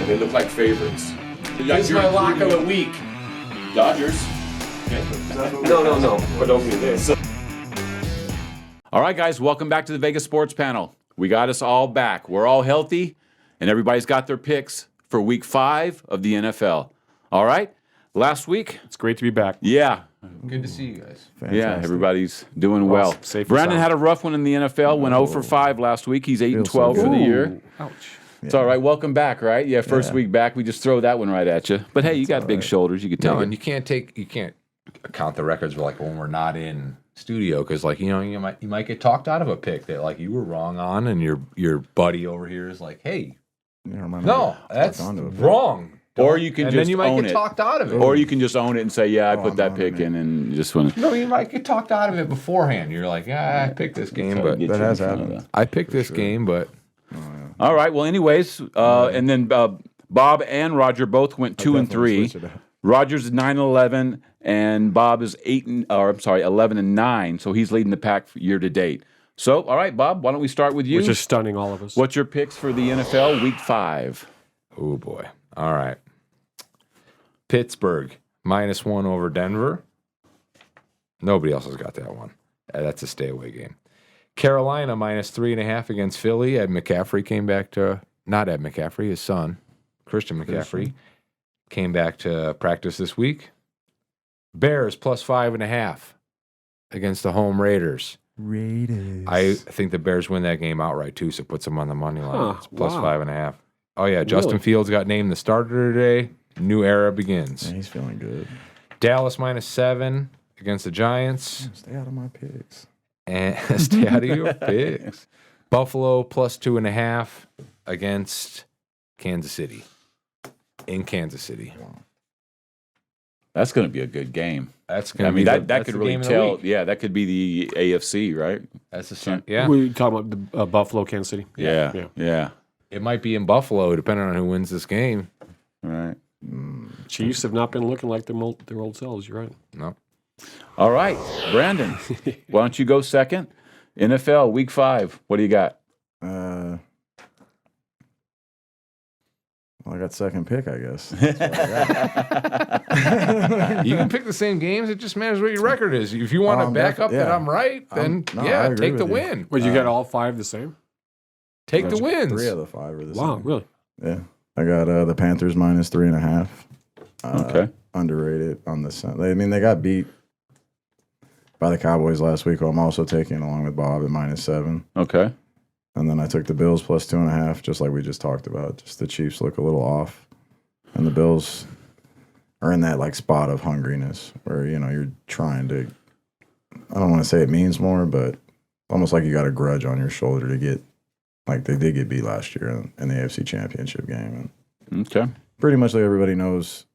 They look like favorites. This is my lock of the week. Dodgers. No. But don't do this. All right, guys, welcome back to the Vegas Sports Panel. We got us all back. We're all healthy, and everybody's got their picks for Week 5 of the NFL. All right? Last week, It's great to be back. yeah, Good to see you guys. yeah, everybody's doing well. safe and Brandon sound. had a rough one in the NFL, went 0 for 5 last week. He's 8 and 12 for the year. Ouch. It's all right. Welcome back, right? Yeah, first week back. We just throw that one right at you. But hey, you got big shoulders. You can take No, it. and you can't count the records like when we're not in studio because like you might get talked out of a pick that like you were wrong on, and your buddy over here is like, hey, no, that's wrong. Or you can and just then you might own get it. talked out of it. Or you can just own it and say, yeah, I put I'm that owning pick it. in and just want to. No, you might get talked out of it beforehand. You're like, I picked this game, but That has happened. I picked this game, but All right. Well, anyways, and then Bob and Roger both went 2 and 3. Roger's is 9-11, and Bob is 11 and 9. So he's leading the pack year to date. So, all right, Bob, why don't we start with you? Which is stunning all of us. What's your picks for the NFL Week 5? oh boy. All right. Pittsburgh -1 over Denver. Nobody else has got that one. That's a stay away game. Carolina -3.5 against Philly. Ed McCaffrey came back to not Ed McCaffrey, his son, Christian McCaffrey, came back to practice this week. Bears +5.5 against the home Raiders. I think the Bears win that game outright too, so it puts them on the money line. Huh, It's wow. +5.5. Oh yeah, Justin Really? Fields got named the starter today. New era begins. Yeah, he's feeling good. Dallas -7 against the Giants. Stay out of my picks. And stay out of your picks. Buffalo +2.5 against Kansas City. In Kansas City. That's going to be a good game. That's I gonna mean, be that could really tell. Yeah, that could be the AFC, right? That's the yeah. We talking about the Buffalo, Kansas City. Yeah. It might be in Buffalo, depending on who wins this game. Right. Chiefs have not been looking like their old selves. You're right. No. All right, Brandon, why don't you go second? NFL Week 5. What do you got? Well, I got second pick, I guess. That's what I got. You can pick the same games. It just matters what your record is. If you want to back up that I'm right, then I agree take the with you. win. Well, you got all 5 the same? Take the wins. 3 of the 5 are the Wow, same. really? Yeah. I got the Panthers -3.5. Okay. Underrated on the sun. I mean, they got beat by the Cowboys last week, who I'm also taking along with Bob at -7. Okay. And then I took the Bills +2.5, just like we just talked about. Just the Chiefs look a little off. And the Bills are in that like spot of hungriness where, you're trying to, I don't want to say it means more, but almost like you got a grudge on your shoulder to get, like they did get beat last year in the AFC Championship game. And Okay. pretty much like everybody knows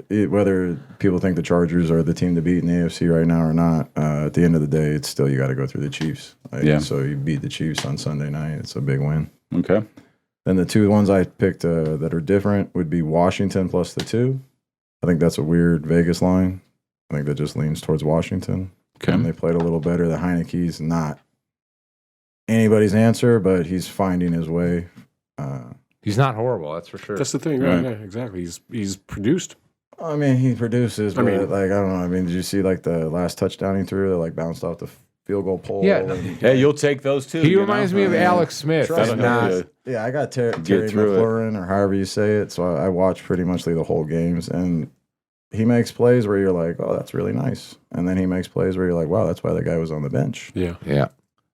whether people think the Chargers are the team to beat in the AFC right now or not. At the end of the day, it's still you got to go through the Chiefs. Yeah. So you beat the Chiefs on Sunday night. It's a big win. Okay. Then the two ones I picked that are different would be Washington plus the 2. I think that's a weird Vegas line. I think that just leans towards Washington. Okay. And they played a little better. The Heineke's not anybody's answer, but he's finding his way. He's not horrible, that's for sure. That's the thing, right? Yeah, exactly. He's produced. I mean, he produces, but mean- I don't know. I mean, did you see like the last touchdown he threw that like bounced off the field goal pole? Yeah. And- Hey, you'll take those too. He reminds me of Yeah. Alex Smith. Trust and me. not, Yeah, I got Terry through it. McLaurin or however you say it. So I watched pretty much the whole games, and he makes plays where you're like, oh, that's really nice. And then he makes plays where you're like, wow, that's why the guy was on the bench. Yeah. yeah.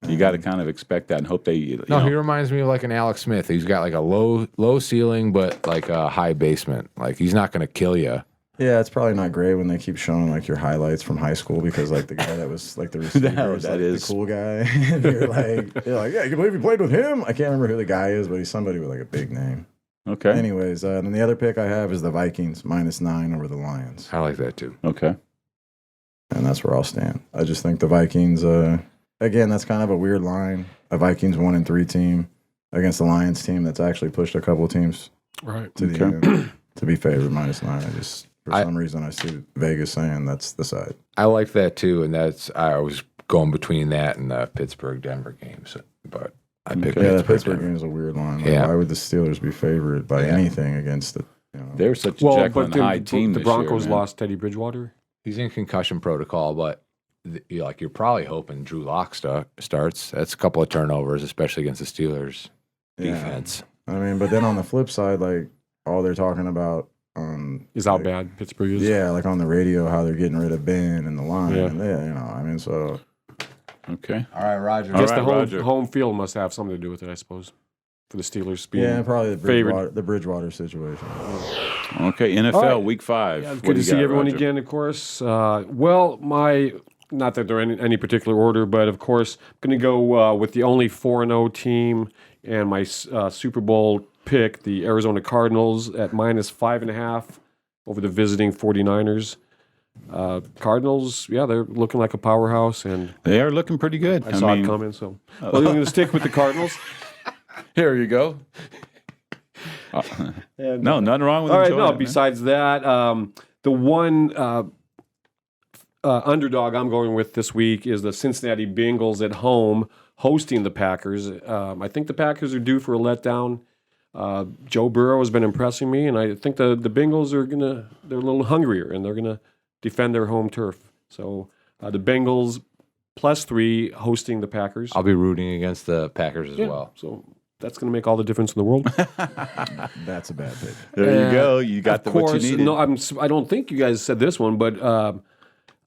You got to kind of expect that and hope they. You No, know. he reminds me of like an Alex Smith. He's got like a low ceiling, but like a high basement. Like he's not going to kill you. Yeah, it's probably not great when they keep showing like your highlights from high school because like the guy that was like the receiver is that like, is. the cool guy. And you're like, yeah, you believe you played with him? I can't remember who the guy is, but he's somebody with like a big name. Okay. Anyways, and then the other pick I have is the Vikings -9 over the Lions. I like that too. Okay. And that's where I'll stand. I just think the Vikings, again, that's kind of a weird line. A Vikings 1-3 team against the Lions team that's actually pushed a couple teams Right. to the end to be favored -9. For some reason, I see Vegas saying that's the side. I like that too, and I was going between that and the Pittsburgh Denver games, but I picked Yeah, the Pittsburgh. Pittsburgh game is a weird line. Like, Yeah. why would the Steelers be favored by anything against the? You know, They're such a Well, Jekyll but and then Hyde team. the this year, Broncos man. lost Teddy Bridgewater. He's in concussion protocol, but you're probably hoping Drew Lock starts. That's a couple of turnovers, especially against the Steelers Yeah. defense. I mean, but then on the flip side, like all they're talking about Is how like, bad Pittsburgh is. Yeah, like on the radio, how they're getting rid of Ben and the line. Yeah. And they, you know, I mean, so Okay. All right, Roger. All Just right, the Roger. home field must have something to do with it, I suppose, for the Steelers. Being yeah, probably favored. the Bridgewater situation. Okay. NFL All right. Week 5. Yeah, What good do to you see got, everyone Roger? again, of course. Well, not that they're in any particular order, but of course, I'm going to go with the only 4-0 team and my Super Bowl pick, the Arizona Cardinals at -5.5 over the visiting 49ers. Cardinals, yeah, they're looking like a powerhouse, and They are looking pretty good. I saw it coming. So, well, I'm going to stick with the Cardinals. Here you go. And, No, nothing wrong with all right, enjoying no. it, man. Besides that, the one underdog I'm going with this week is the Cincinnati Bengals at home hosting the Packers. I think the Packers are due for a letdown. Joe Burrow has been impressing me, and I think the Bengals they're a little hungrier, and they're gonna defend their home turf. So the Bengals +3 hosting the Packers. I'll be rooting against the Packers as Yeah, well. so that's going to make all the difference in the world. That's a bad pick. There you go. You got Of what you course, needed. no, I don't think you guys said this one, but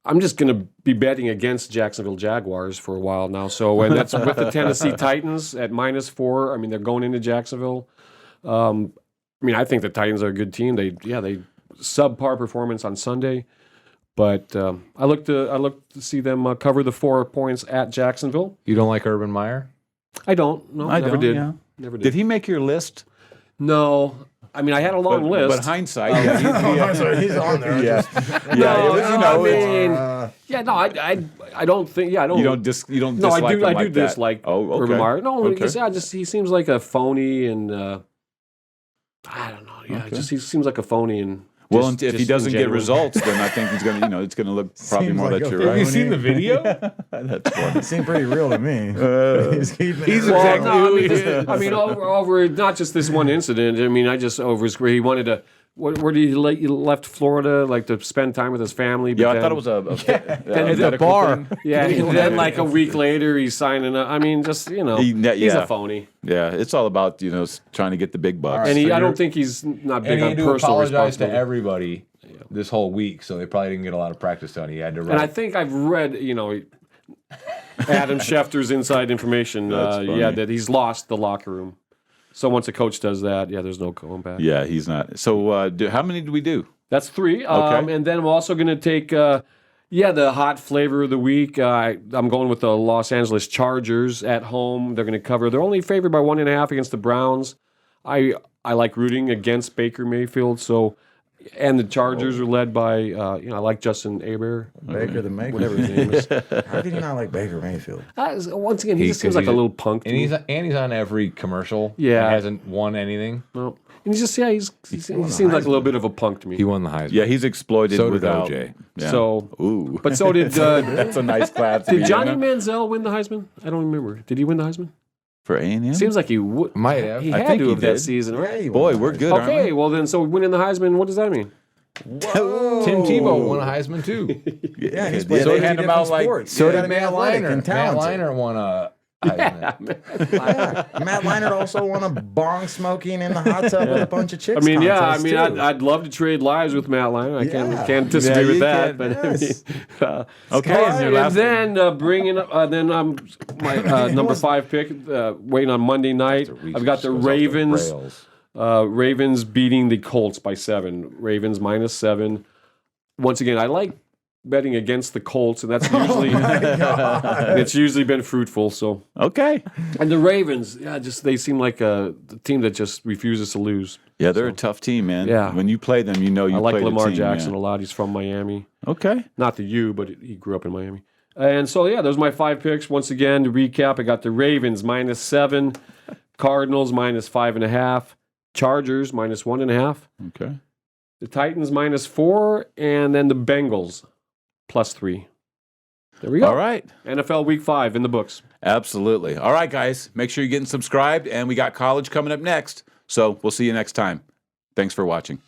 I'm just going to be betting against Jacksonville Jaguars for a while now. So, and that's with the Tennessee Titans at -4. I mean, they're going into Jacksonville. I mean, I think the Titans are a good team. They subpar performance on Sunday, but I look to see them cover the 4 points at Jacksonville. You don't like Urban Meyer? I don't. No, I never don't, did. yeah. Never did. Did he make your list? No. I mean, I had a long list. But hindsight, yeah, He's on there. yeah, No, it was, you no, know, I it's- mean, yeah, no, I don't think, yeah, I don't. you don't No, I dislike do. him I like do that. dislike Oh, okay. Urban Meyer. No, Okay. because he seems like a phony, and I don't know. Yeah, Okay. he seems like a phony, and Well, just- if he just doesn't get ingenuine. results, then I think he's gonna, it's gonna look probably Seems more like that a you're phony. right. Have you seen the video? That's funny. It seemed pretty real to me. He's keeping he's it real. exactly- No, I mean, over not just this one incident. I mean, I just over his career. He wanted to. Where did he left Florida, like to spend time with his family? But Yeah, I then, thought it was a At the bar. thing. Yeah, and then like a week later, he's signing up. I mean, just He- he's yeah. a phony. Yeah, it's all about trying to get the big bucks. All right. And So I you're- don't think he's not And big he on had to personal apologize to responsibility. everybody this whole week, so they probably didn't get a lot of practice done. He had to And I write. think I've read, Adam Schefter's inside information. That's funny. That he's lost the locker room. So once a coach does that, there's no going back. Yeah, he's not. So, how many do we do? That's 3. Okay. And then I'm also going to take, the hot flavor of the week. I'm going with the Los Angeles Chargers at home. They're going to cover. They're only favored by 1.5 against the Browns. I like rooting against Baker Mayfield. So, and the Chargers are led by, I like Justin Herbert, Baker the Maker. whatever his name is. How did he not like Baker Mayfield? Once again, he just seems like a little punk. to and me. he's on every commercial. Yeah. and hasn't won anything. No. And he seems like a little bit of a punk to me. He won the Heisman. Yeah, he's exploited So did without. OJ. Yeah. So, ooh, but so did that's a nice clap. to did be Johnny in Manziel win the Heisman? I don't remember. Did he win the Heisman? for A&M. Seems like he would. Might have. He I had think to he have that did. season, right? Boy, we're good. aren't Okay, we? well then, so winning the Heisman, what does that mean? Tim Tebow won a Heisman too. Yeah, he's Yeah, played they many had him out different like- sports. So He's did gotta be Matt athletic Leinart. and Matt talented. Leinart won a Heisman. Matt Leinart also won a bong smoking in the hot tub with a bunch of chicks. I mean, contest, too. I'd love to trade lives with Matt Leinart. I Yeah. can't disagree Yeah, with you that. can. But Yes. Okay, all and right, your and last then bringing up, then my number 5 pick, waiting on Monday night. I've got the Goes off Ravens. rails. Ravens beating the Colts by 7. Ravens -7. Once again, I like betting against the Colts, and that's usually it's usually been fruitful. So, Okay. and the Ravens, they seem like the team that just refuses to lose. Yeah, they're a tough team, man. Yeah. When you play them, you know you I like play the Lamar team, Jackson yeah. a lot. He's from Miami, Okay. not the U, but he grew up in Miami. And so, those are my 5 picks. Once again, to recap, I got the Ravens -7, Cardinals -5.5, Chargers -1.5. Okay. The Titans -4, and then the Bengals +3. There we go. All right. NFL Week 5 in the books. Absolutely. All right, guys, make sure you're getting subscribed, and we got college coming up next. So we'll see you next time. Thanks for watching.